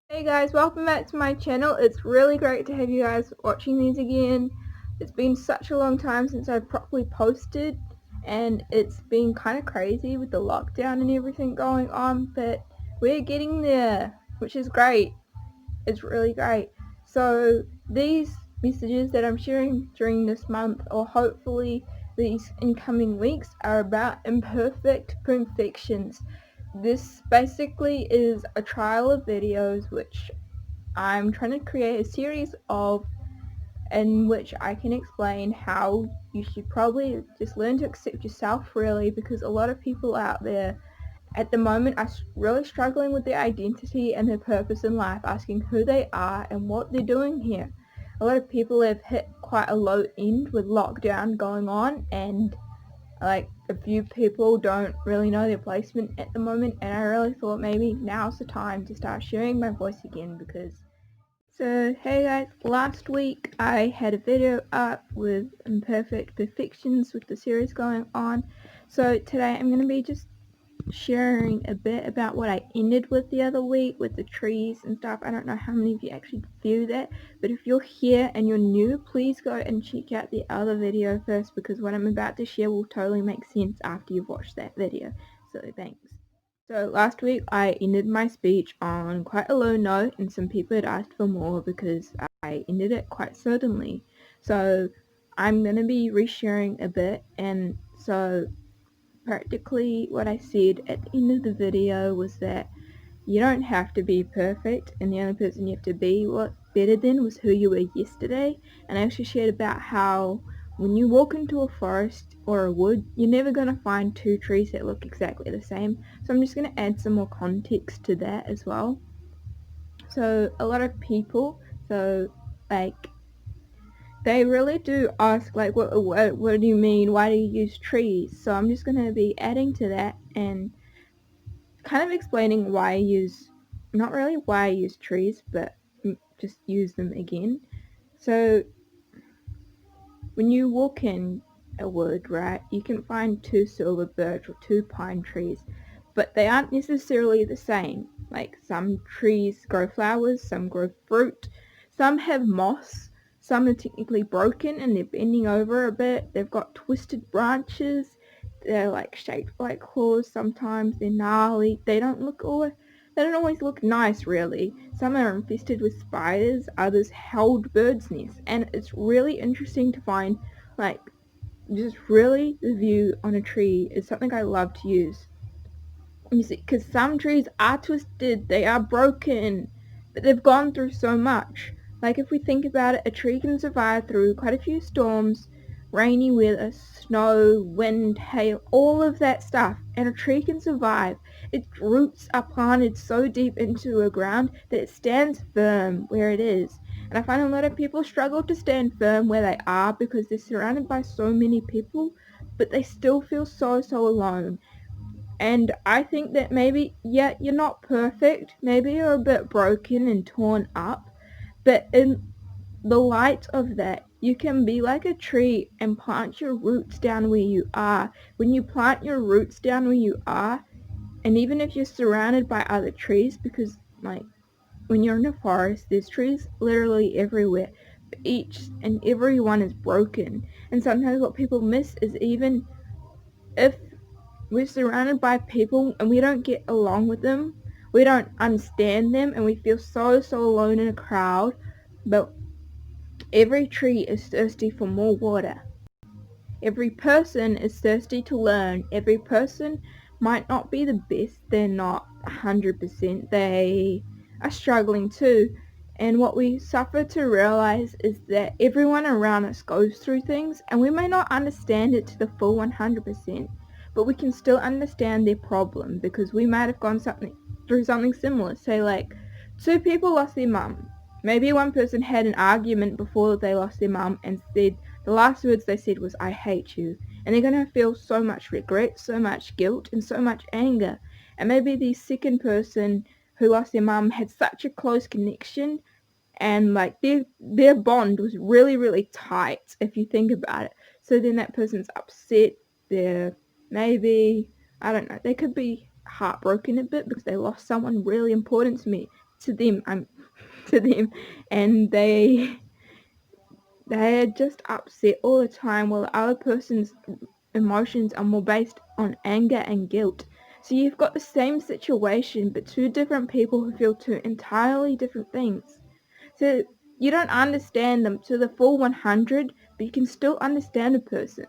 Hey guys, welcome back to my channel. It's really great to have you guys watching these again. It's been such a long time since I've properly posted, and it's been kind of crazy with the lockdown and everything going on, but we're getting there, which is great. It's really great. So these messages that I'm sharing during this month, or hopefully these incoming weeks, are about imperfect perfections. This basically is a trial of videos which I'm trying to create a series of, in which I can explain how you should probably just learn to accept yourself, really, because a lot of people out there at the moment are really struggling with their identity and their purpose in life, asking who they are and what they're doing here. A lot of people have hit quite a low end with lockdown going on, and like a few people don't really know their placement at the moment, and I really thought maybe now's the time to start sharing my voice again. So hey guys, last week I had a video up with imperfect perfections with the series going on, so today I'm going to be just sharing a bit about what I ended with the other week with the trees and stuff. I don't know how many of you actually view that, but if you're here and you're new, please go and check out the other video first, because what I'm about to share will totally make sense after you've watched that video. So thanks. So last week I ended my speech on quite a low note, and some people had asked for more because I ended it quite suddenly. So I'm going to be resharing a bit, and so practically what I said at the end of the video was that you don't have to be perfect, and the only person you have to be better than was who you were yesterday. And I actually shared about how when you walk into a forest or a wood, you're never going to find two trees that look exactly the same. So I'm just going to add some more context to that as well. So a lot of people, they really do ask, like, what do you mean? Why do you use trees? So I'm just going to be adding to that and kind of explaining why I use, not really why I use trees, but just use them again. So when you walk in a wood, right, you can find two silver birch or two pine trees, but they aren't necessarily the same. Like, some trees grow flowers, some grow fruit, some have moss, some are technically broken and they're bending over a bit, they've got twisted branches, they're like shaped like claws, sometimes they're gnarly, they don't always look nice, really. Some are infested with spiders, others held birds' nests, and it's really interesting to find, like, just really the view on a tree is something I love to use. You see, because some trees are twisted, they are broken, but they've gone through so much. Like, if we think about it, a tree can survive through quite a few storms, rainy weather, snow, wind, hail, all of that stuff, and a tree can survive. Its roots are planted so deep into the ground that it stands firm where it is. And I find a lot of people struggle to stand firm where they are because they're surrounded by so many people, but they still feel so alone. And I think that maybe, yeah, you're not perfect, maybe you're a bit broken and torn up, but in the light of that, you can be like a tree and plant your roots down where you are. When you plant your roots down where you are, and even if you're surrounded by other trees, because, like, when you're in a forest, there's trees literally everywhere, but each and every one is broken. And sometimes what people miss is, even if we're surrounded by people and we don't get along with them, we don't understand them, and we feel so alone in a crowd, but every tree is thirsty for more water. Every person is thirsty to learn. Every person might not be the best, they're not 100%, they are struggling too. And what we suffer to realize is that everyone around us goes through things, and we may not understand it to the full 100%, but we can still understand their problem because we might have gone through something similar. Say, like, two people lost their mum. Maybe one person had an argument before they lost their mum and said, the last words they said was, "I hate you." And they're going to feel so much regret, so much guilt, and so much anger. And maybe the second person who lost their mum had such a close connection and like their bond was really, really tight if you think about it. So then that person's upset, they're maybe, I don't know, they could be heartbroken a bit because they lost someone really important to them, to them, and they're just upset all the time, while the other person's emotions are more based on anger and guilt. So you've got the same situation, but two different people who feel two entirely different things. So you don't understand them to the full 100, but you can still understand a person.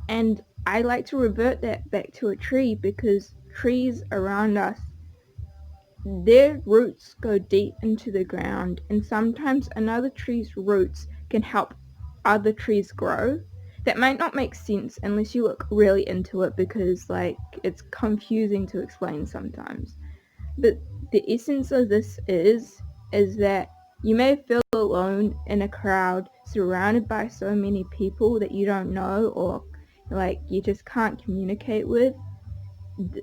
And I like to revert that back to a tree, because trees around us, their roots go deep into the ground, and sometimes another tree's roots can help other trees grow. That might not make sense unless you look really into it, because like it's confusing to explain sometimes. But the essence of this is that you may feel alone in a crowd surrounded by so many people that you don't know, or like you just can't communicate with.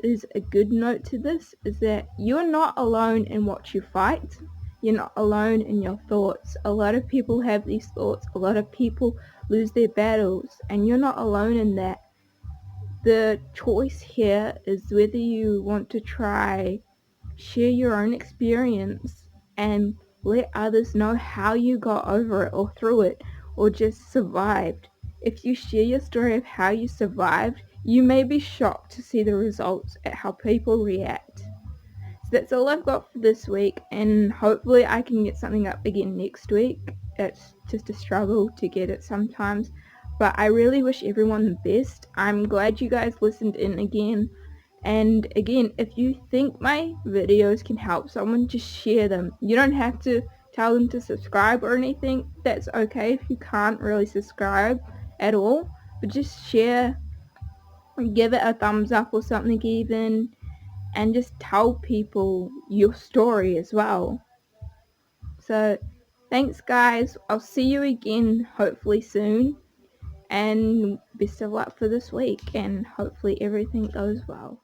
Is a good note to this is that you're not alone in what you fight. You're not alone in your thoughts. A lot of people have these thoughts. A lot of people lose their battles, and you're not alone in that. The choice here is whether you want to try share your own experience and let others know how you got over it or through it, or just survived. If you share your story of how you survived, you may be shocked to see the results at how people react. So that's all I've got for this week, and hopefully I can get something up again next week. It's just a struggle to get it sometimes, but I really wish everyone the best. I'm glad you guys listened in again. And again, if you think my videos can help someone, just share them. You don't have to tell them to subscribe or anything. That's okay if you can't really subscribe at all. But just share, give it a thumbs up or something even, and just tell people your story as well. So thanks guys. I'll see you again hopefully soon. And best of luck for this week, and hopefully everything goes well.